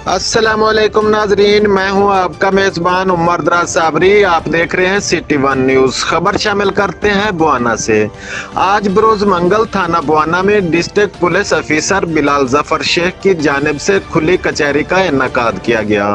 अस्सलाम वालेकुम नाजरीन, मैं हूं आपका मेजबान उमर दराज साबरी। आप देख रहे हैं सिटी वन न्यूज। खबर शामिल करते हैं बुआना से। आज बरोज मंगल थाना बुआना में district police officer Bilal Zafar Sheikh की जानिब से खुली कचहरी का इनकाद किया गया।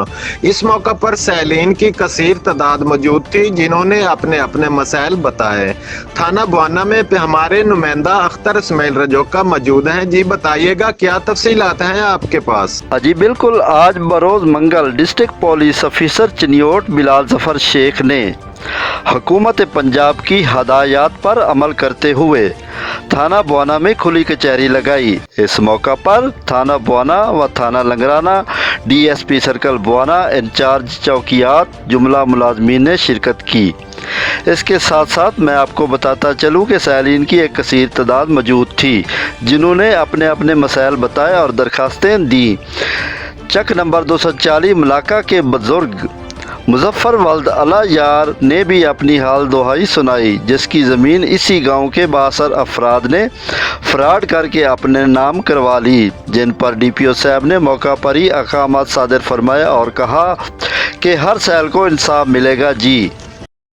इस मौका पर सैलीन की कसीर तादाद मौजूद थी, जिन्होंने अपने अपने मसाइल बताए। थाना बुआना में हमारे नुमाइंदा अख्तर इस्माइल रजोका मौजूद हैं। जी बताइएगा, क्या तफसीलात हैं आपके पास? जी बिल्कुल। आज बरोज़ मंगल district police officer Chiniot Bilal Zafar Sheikh ने हुकूमत पंजाब की हदायत पर अमल करते हुए थाना बुआना में खुली कचहरी लगाई। इस मौका पर थाना बुआना व थाना लंगराना, DSP सर्कल बुआना, इंचार्ज चौकियात, जुमला मुलाजमीन ने शिरकत की। इसके साथ साथ मैं आपको बताता चलूँ कि सैलीन की एक कसीर तादाद मौजूद थी, जिन्होंने अपने अपने मसाइल बताए और दरखास्तें दी। चक नंबर 240 मलाका के बुजुर्ग मुजफ्फर वल्द अला यार ने भी अपनी हाल दुहाई सुनाई, जिसकी ज़मीन इसी गांव के बासर अफराद ने फ्रॉड करके अपने नाम करवा ली, जिन पर DPO साहब ने मौका पर ही अहकामात सादिर फरमाया और कहा कि हर साल को इंसाफ मिलेगा। जी